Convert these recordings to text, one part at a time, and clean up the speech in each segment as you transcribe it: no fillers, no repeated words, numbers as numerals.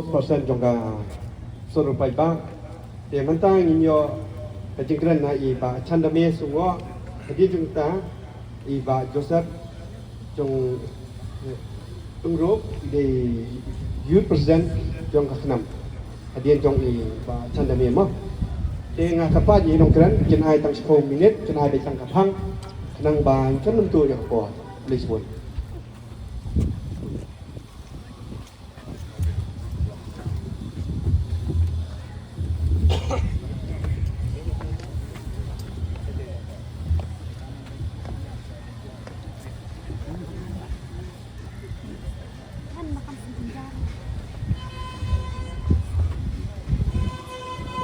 persen jongga suruh paiba dia mentang inyo kejengkeran na iba chandame sungo jadi jungta iba Joseph jong tungro di youth president jong kaknam hadian jong iba chandame mo dia ngakapat yi nongkran jen ai tang 10 minit jen ai tang kapang nang ban kan nentu yang ko Lisbon.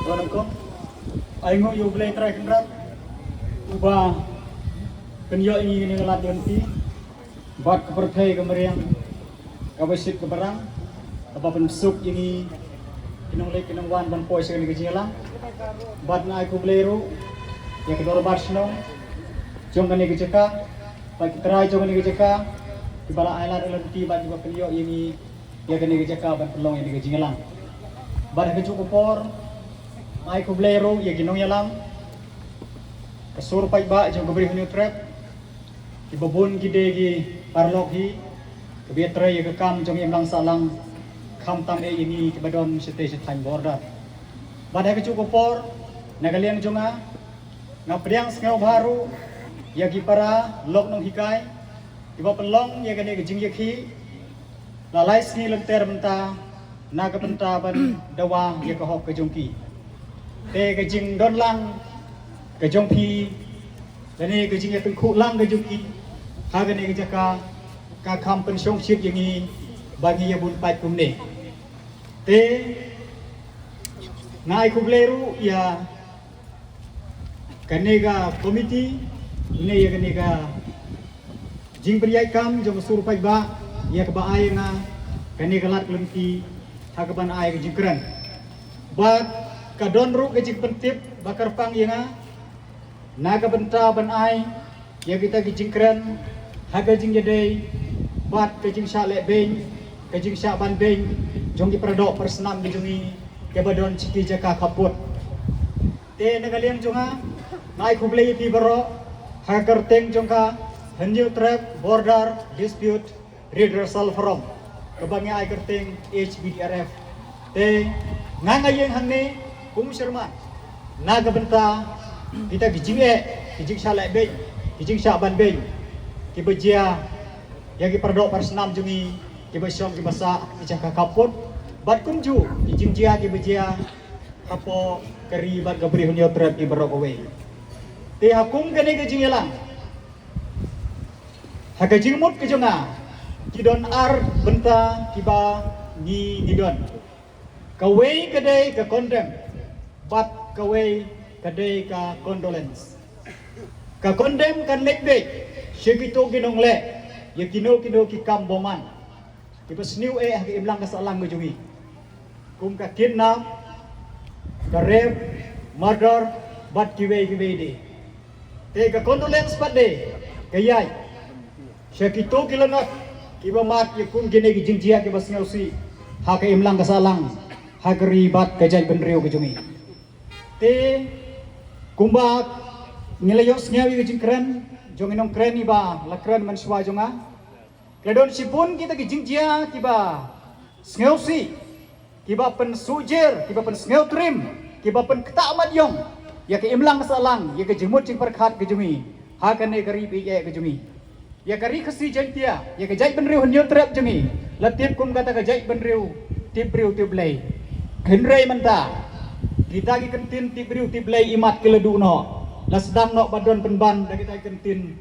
Assalamualaikum. Aingo yo blay try kendrat. Ubah penyo ini ngelat yonti. Bat kepertai kemeriang. Kawasit keberang. Apa pensuk ini kinong lek kinong wan ban poi sekali kejelang. Bat na aku blero. Ya kedua barsno. Jong kani keceka. Pak try jong kani keceka. Dibala ailat yonti bat juga penyo ini ya kani keceka ban pelong ini kejelang. Bat kecukupor. Ay kublero ya ginong yalam kasur paiba jong gabri hunyo trap ibabun gide gi parlok hi kebetre ya kekam jong yamlang salang kham tam ini kebadon sete time border badai kecukupor nagaliang jonga ngapriang sngau baru ya gi para lok nong hikai iba pelong ya gane gejing yakhi lalai sni lenter benta naga benta ban dawa ya kahok kejongki te kejing don lang kejong pi dani kejing ya tengku lang kejong ki haga ne kejaka ka kam pensiong ship yang ni bagi ya bun pai kumne te ngai kubleru ya kanega komiti ne ya kanega jing priai kam jong sur pai ba ya ka ba ai nga kanega lat lemti hagaban ai kejing kran but kadon ru kejik pentip bakar pang yenga naga benta ban ai ya kita kejing keren haga jing jadai bat kejing syak lek beng kejing syak ban beng jong di perdok persenam di jongi ke badon ciki jaka kaput te nagaliang jonga ngai kublei pi baro hagar teng jongka hanjil trap border dispute redressal forum kebangi ai kerteng HBDRF te ngangayeng hangne Kum Sherman, naga benta kita gijing shalai beng, gijing syaban beng, kibajia, yang perdok persenam jungi, kibasyong kibasa, kicaka kaput, bat kumju, gijing jia kibajia, kapo keri bat gabri hunyo trap kibarok away. Te hakum kene gijing yalang, hakajing mut kejonga, kidon ar benta kiba ni nidon, kaway kedai ke kondem. Bat kaway kadai ka condolence ka condemn kan lekde shigito ginong le ya kino ki kamboman tipes new ha imlang ka salang gujungi kum ka kidnap ka rape murder bat kiwe de te ka condolence pade kayai shigito kilangat kiba mat yakun gine gi jingjia ki basngau si ha ka imlang ka salang ha bat kajai benriu gujungi te kumbak nilayos ngawi gijing keren jong inong keren iba la keren man swa jonga kledon sipun kita gijing jia kiba sngew si kiba pen sujer kiba pen sngew trim kiba pen kta madyong ya ke imlang salang ya ke jemut jing perkhat gejungi ha kane gari pi ye gejungi ya kari khasi jantia ya ke jai benriu hunyo trap jungi latip kum kata ke jai benriu tibriu tiblei henrei menta kita gi kentin tibriu tiblei imat keledu no lasdang no badon penban da kita kentin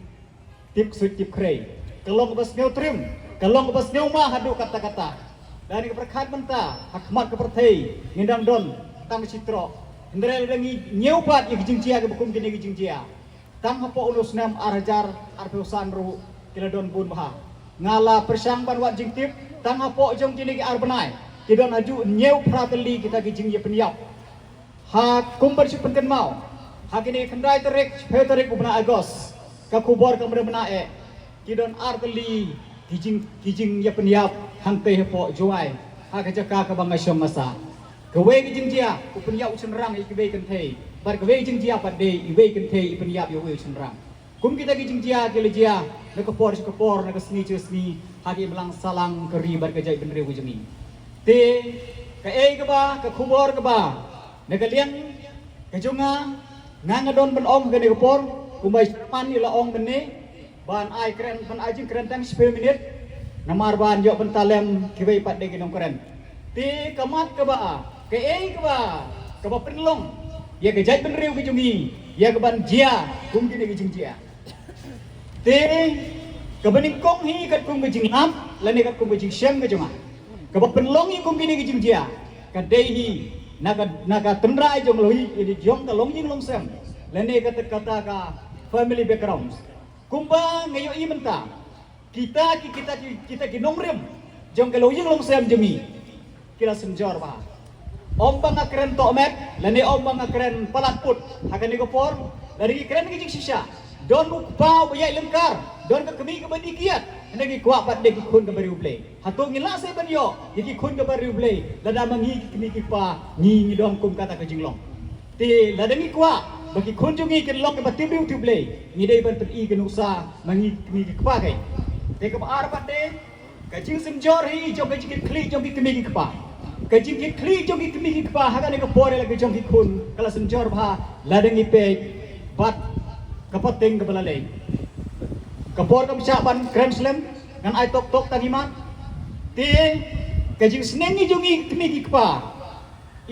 tip suit tip krei kelong bas ngeu trim kelong bas ngeu ma hadu kata-kata dan ke perkhat menta hakmat ke pertei ngindang don tang citro ndrel dengi nyeu pat gi jingcia ke bukum gini gi jingcia tang hapo ulus nam arjar arpeusan ru keledon bun baha ngala persang ban wat jingtip tang hapo jong gini gi arbenai kidon aju nyeu prateli kita gi jingye peniap ha kumbar sipenken mau ha kini kendai terik peterik ubna agos ka kubor ka mena kidon arteli kijing ya peniap hante hepo juai hak jaka ka bang asyam masa kawe ki jingjia upen ya usen rang i kawe kan thei bar kawe jingjia pat de i we kan thei i pen ya yo usen rang kum kita ki jingjia ke lejia na ka por na ka sni che sni hagi melang salang keri bar ka jai ben rew jemi te ka e ka ba ka khubor ka ba na ka liang ka junga ngangadon ben ong ka ne ka por kumai man ni la ong ben ne ban ai kren ban ai jing kren tang 10 minit namar ban yo pentalem kiwei pat de ginong keren ti kamat ke ba ke ei ke ba penlong ya ke jai ben riu ke jungi ya ke ban jia kum ki de jing jia ti ke bening kong hi kat kum ke jing lam la ne kat kum ke jing syam ke junga ke ba penlong hi kum ki de jing jia ka dei hi naga tendrai jong lohi di jong ka long jing long sem la ne kat kata ka family backgrounds kumba ngayo i menta kita ginongrem jong kalau yung long sem jemi kila senjor ba om bang akren to met lani om bang akren palat put hakan ni kopor dari kren ki jing sisa don lu pau bayai lengkar don ka kemi ka badi kiat nagi kuat pat de ki khun ka bari uble hatu ngila se ban yo ki khun ka bari uble lada mangi kemi ki pa ni don kum kata ka jinglong ti lada ngi kuat bagi khun jungi ki long ka bati biu tuble ni dei ban pet i ka nusa mangi kemi ki pa kai te ka ar pat de ka jing senjor hi jong ka jing kli jong ki kemi ki pa ka jing ki kli jong ki kemi ki pa haga ne ka pore la ka jong ki khun kala senjor bha la deng i pe pat ka pateng ka balalei ka por ka bisa ban grand slam ngan ai tok tok taniman te ka jing sneng i jong i kemi ki pa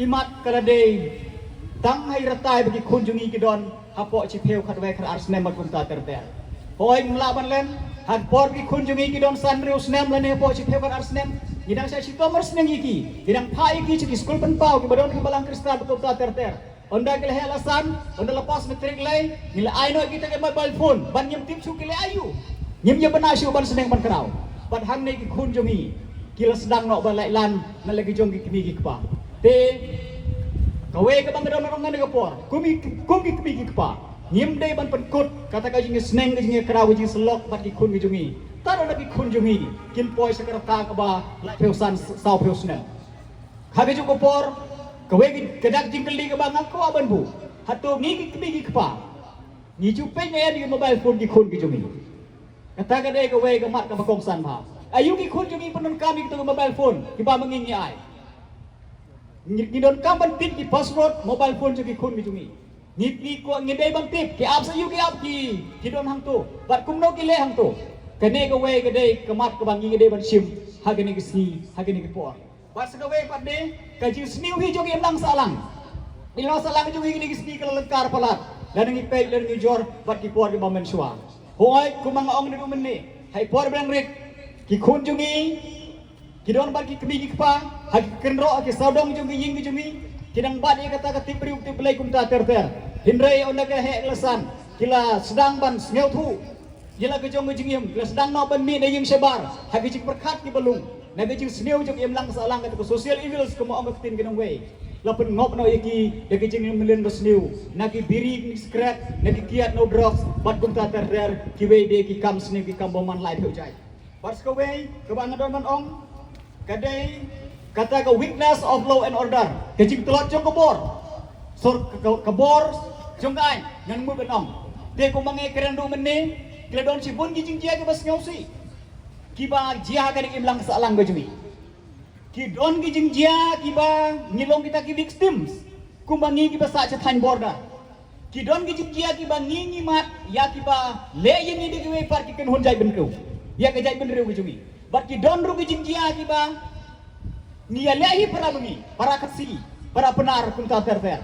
imat kala de tang hai ratai bagi khun jong i ki don hapo chi pheu khat we khat ar snem ma kum ta ter ter hoi mla ban len had por ki khun jungi ki don san riu snem lane po chi febar ar snem gidang sa si tomar snem iki gidang pai ki chi skul pen pau ki badon ki balang kristal betul ta ter ter onda ke le alasan onda lepas metrik lai nila ai no kita ke mobile phone ban nyem tip su ki le ayu nyem ye bana shu ban snem ban krau ban hang ne ki khun jungi ki la sedang no ban lai lan na lagi jong ki kimi ki pa te kawe ke bang don ngan ke por kumi kimi ki pa nyem dei ban penkut kata ka jing sneng ka jing krau jing selok bat ki khun ki jungi taro na ki khun jungi kin poi sakara ta ka ba la peusan sau peusnen kage ju ko por kawe ki kedak jing keli ka bang ko aban bu hatu ngi ki kimi ki pa ni ju pe ne di mobile phone ki khun ki jungi kata ka dei kawe ka mat ka bakong san ba ayu ki khun jungi penon kami ki mobile phone ki ba mangingi ai ni don kam ban pin ki password mobile phone ju ki khun ki jungi ni ko ngidai bang tip ki ap sayu ki ap ki don hang tu bat kum no ki le hang tu kene ka we ka dei kamat ka bang ngidai ban sim ha kene ki sni ha kene ki por bat sa we pat de ka ji sni hi jo ki lang salang ilo salang jo ki sni ka lengkar palat dan ngi pe dan ngi jor bat ki por ki bamen swa hoi kumang ong ni men ni hai por bang rik ki khun jo ki don bat ki kemi ki pa ha ki kenro ki saudong jo ki ying ki jo kidang bat ye kata ka tipri ukti pelai kum ta ter ter hindrai onda ka he lesan kila sedang ban ngeu thu jela ke jong jingim kila sedang no ban mi na ying sebar ha ki jing perkhat ki belung na ke jing sneu jong yem lang salang ka social evils ko mo ang tin kinong we lapen ngop no yeki de ke jing melen do sneu na ki biri ni scrap na ki kiat no drugs bat kum ta ter ter ki we de ki kam sneu ki kam boman lai theu jai bars ko we ke bang don man ong kadai kata ke weakness of law and order ke jing telot jong kebor sur kebor jong kai ngan mu benong te ko mangi keren do menni kle don si bun jing jia ke bas ngausi ki ba jia ka dik imlang salang go jumi ki don ki jing jia ki ba ngilong kita ki victims ku mangi ki ba sa cha than border ki don ki jing jia ki ba ngi mat ya ki ba le yin ni de we par ki ken hon jai ben ko ya ke jai ben rew go jumi bat ki don ru ki jing jia ki ba ni alahi para bungi para kaksi para penar kunta ter ter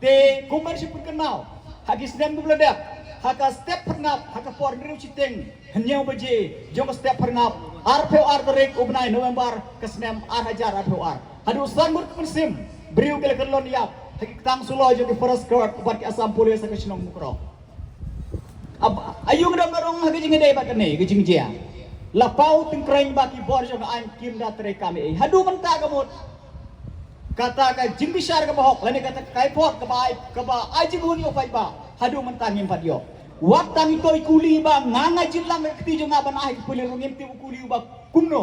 te kumar si pun kenal hagi sedang beledak haka step pernap haka por riu citeng hanyau baje jong step pernap arpeu ar terek ubnai November kesnem ar hajar arpeu ar hadu sangur kepensim beriu kele kelon yap hagi tang sulo jo di forest guard kubat ki asam polis ka sinong mukro ayu ngdam garong hagi jing dei bat kene gi jing jia lapau tingkreng baki bor jong an kim da tere kami hadu menta gamut kata ka jing bisar ka bahok lane kata kai pot ka ba ai jing huni opai ba hadu menta ngim padio wat tang itoi kuli ba nganga jillang kti jong aban ai kuli ngim ti kuli ba kumno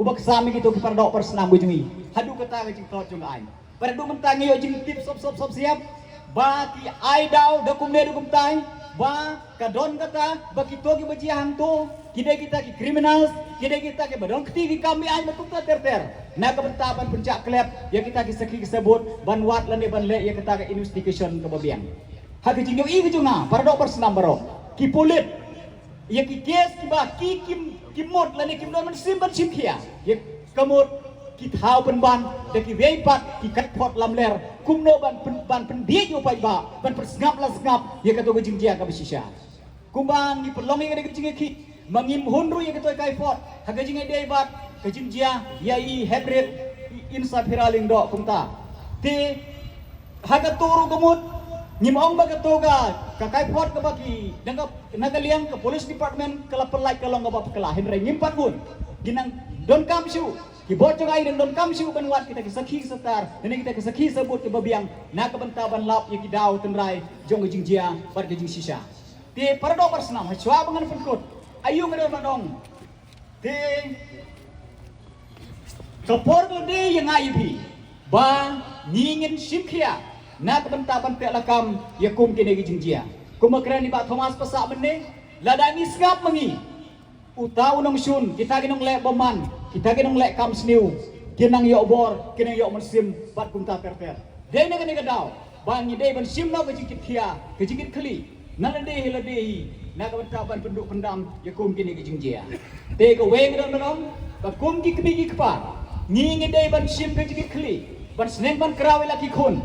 ubak sami gitu kepada dok persenam bujungi hadu kata ke jing tot jung ai pada du mentang yo jing tip sop siap ba ki ai dau dokum ne dokum tai ba kadon kata bagi togi baji hang to kide kita ki criminals kide kita ki badong keti kami ai betul ter na kebentaban pencak klep ya kita ki seki sebut ban wat lane ban le ya kita ke investigation ke babiang hak jing yo i junga para dok persenam baro ki polit ya ki kes ki ba ki kim mod lani kim don man sim ban sim kia ya kamut ki thau pen ban de ki wei pat ki kat pot lam ler kum no ban pen dia yo pai ba ban persngap la sngap ya kato jing dia ka bisisha kumbang ni pelongi ka de jing ki mangim hunru ya kato kai fort ha jing dia bat ka jing dia ya i hybrid insa piraling do kumta te ha ka turu kamut ngimong ba katoga kakai pot ka baki nagaliang ka police department kala pelai kalong ba kala henry ngimpat gun ginang don kamsu ki bocong ai don kamsu banwat kita kisakhi setar ini kita kisakhi sebut ke babiang na kabentaban lap ya kidau tenrai jong jingjia par ke jing sisa te pardo persnam hachwa bangan penkut ayu ngado madong te kapor lede yang aibi ba ngingin simkhia na kebentaban pelakam ya kum kene gi jingjia kumakran ni ba Thomas pasak benne ladani skap mengi utau nong sun kita ginong lek boman kita ginong lek kam sniu kinang yo bor kinang yo mensim bat kumta perper dene kene gadau bangi de ban sim no ke jikit khia ke jikit khli na lade na kebentaban penduk pendam ya kum kene gi jingjia te ko weng don ba kum ki kbi kpa ngi de ban sim ke jikit khli ban sneng ban krawe laki khun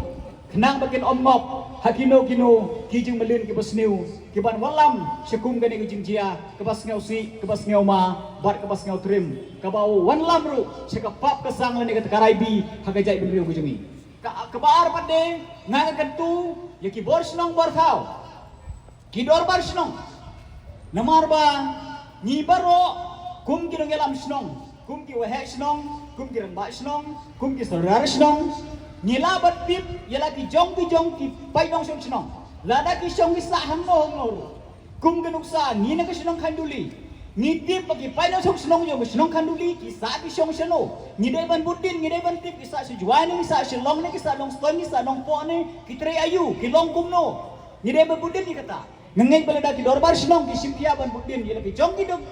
kenang bagian omngop hakino kijing melin ke basniu ke ban walam syakum gane kijing jia ke bas ngau si ke bas ngau ma bat ke bas ngau trim ke bau wan lam ru syakapap ke sang lane ke karaibi hagajai benriu kujumi ka kebar pade ngang kentu ya ki bor snong bor thau ki dor bar snong namar ba ni baro kum ki ngelam snong kum ki wahe snong kum ki ramba snong kum ki saudara snong Nila bat pip yala ki jong ki pai dong song sinong lada ki song ki sa hang no kum genuk sa ni na ki sinong khanduli ni tip bagi pai dong song sinong yo sinong khanduli ki sa ki song seno ni dai ban budin ni dai ban tip ki sa si juai ni sa si long ni ki sa long stone ni sa long po ni ki tre ayu ki long kum no ni dai ban budin ni kata ngengai balada ki dorbar sinong ki simpia ban budin yala ki jong ki dong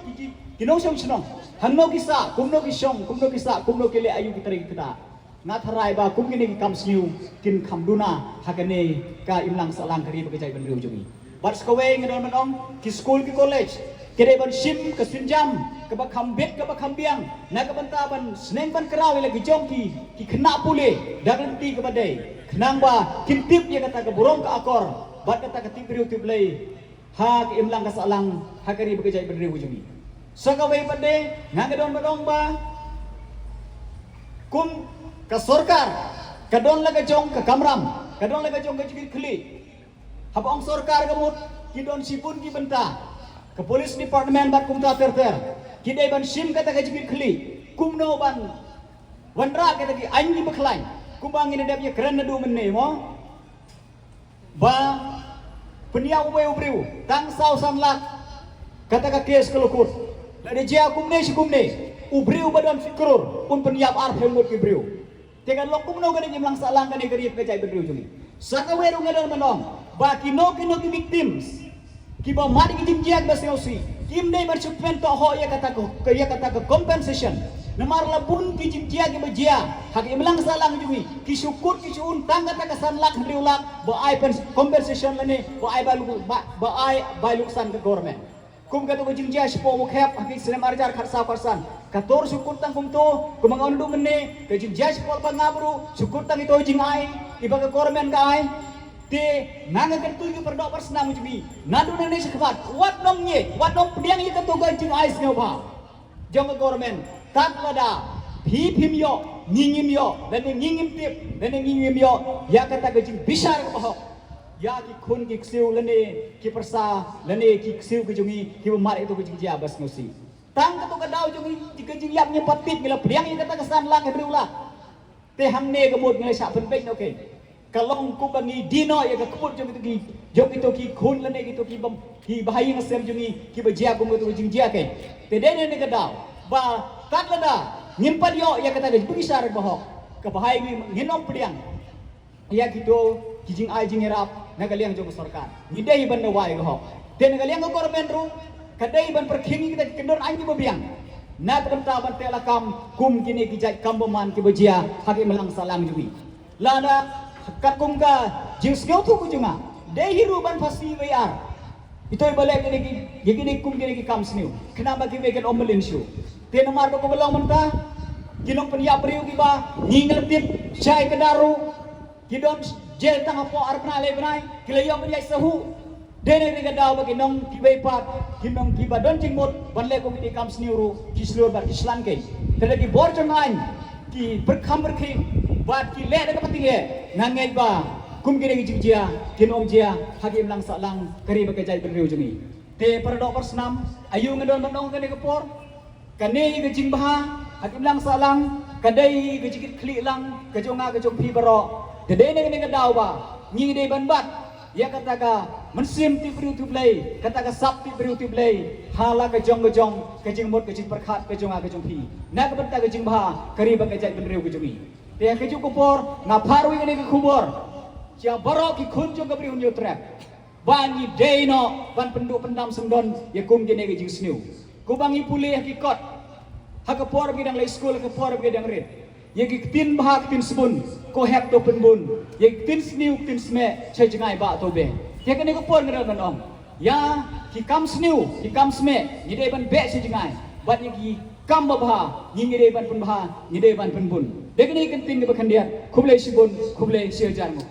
ki nong song sinong hang no ki sa kum no ki song kum no ki sa kum no ki le ayu ki tre kata natharai ba kum kini kam sniu kin khamduna hagane ka imlang salang kari bagajai ban riu jungi bat skawe ngadon manong ki school ki college kede ban sim ka sinjam ka ba khambet ka ba khambiang na ka banta ban sneng ban krawi lagi jong ki khna pule dagan ti ka badai khnang ba kin tip ye kata ka burong ka akor bat kata ka tip riu tip lei ha ki imlang ka salang hagari bagajai ban riu jungi sakawe bade ngadon manong ba kum ka sorkar kadon laga jong ka kamram kadon laga jong ka jikir khli habong sorkar gamut kidon sipun ki benta ka police department bat kumta ter kidai ban sim kata ka jikir khli kumno ban wanra kata ki anji bakhlai kumbang ini dia keren nadu menne mo ba penia uwe ubriu tang sau san lak kata ka kes kelukut lade jia kumne ubriu badan fikrur un peniap ar phemut ki briu tekan lokum no gani jimlang salang gani gari pejai bedriu jungi saka weru ngadon manong ba kino ki victims ki ba mari ki jimjiak basiosi kim dei bersukpen to ho ya kata ko compensation namar labun ki jimjiak ki bajia hak imlang salang jungi ki syukur ki sun tang kata kasan lak riulak ba ai compensation lane ba ai balu san ke government kum kata bujing jia sipo mukhap haki sinem arjar kharsa parsan kator syukur tang kum to kumangon du menne ke jing jia sipo pangabru syukur tang itu jing ai iba ke kormen ka ai te nanga kan tu perdo persna mujbi nadu nene sekhat wat dong nye wat dong pediang ye ketu ga jing ai sneu ba jong ke kormen tak lada phim yo ngingim yo dan ngingim tip dan ngingim yo ya kata ke jing bisar ke bahok ya ki khun ki ksiu lene ki persa lene ki ksiu ki jungi ki mar itu ki jia bas ngusi tang ka to ka dau jungi ki jing yap nye patit mila priang ye kata kesan lang e briula te hamne ka mod ngai sa pen pek no ke kalong ku bangi dino ye ka kuput jong itu ki khun lene ki to ki bahai ngasem jungi ki bajia ku to jing jia ke te dene ne ka dau ba tat lada nyimpan yo ya kata dia bisa bohong kebahai nginom pediang ya gitu kijing ai jing rap nagaliang jong sarkar ngidai ban nawai go den nagaliang go korben ru kadai ban perkhingi kita kendor anji babiang na terenta ban telakam kum kini kijai kamboman kibajia haki melang salang jubi lana kakum ka jing skeu tu kujunga dei hiru ban pasti bayar itoy balik gini kum gini kam sniu kenapa kibekan omelin shu ten mar ko belong menta ginong peniap riu kiba ningal tip jai kedaru gidon jel tang apo arpna le bnai kilayong menjai sahu dene ni gadaw ginong kibai pat ginong kiba don jingmot banle ko gini kam sniuru kislur bar kislan ke tada ki bor jangan ki berkham berkhi bat ki le daga patinge nangai ba kum gini jia ginong jia hakim lang sa lang kari bagajai benriu jungi te paradok persnam ayu ngadon bandong kene kepor kane ke jingbaha hakim lang salang kadai ke jikit klik lang ke jonga ke jong pi baro tede ne ne daw ba ngi de ban bat ya kata ka mensim ti beriu tu play kata ka sap ti beriu tu play hala ke jong ke jing mot ke jing perkhat ke jonga ke jong pi na ke benta ke jingbaha kari ba ke jai benriu ke jongi te ke jong kupor na paru ne ke kubor cia baro ki khun jong ke beriu nyu trap bangi de no ban penduk pendam sendon ya kum gene ke jing sniu kubangi pulih hakikot hakapor bidang lay school hakapor bidang red yegi tin bahak tin sebun ko hep to penbun yegi tin sniu tin sme chai jangai ba to be ya kene ko por ngara ban ong ya ki kam sniu ki kam sme ngide ban be chai jangai bat yegi kam ba ngide ban pun bah ngide ban penbun de kene kan tin ke bakhandian khublai sibun khublai sia jarmu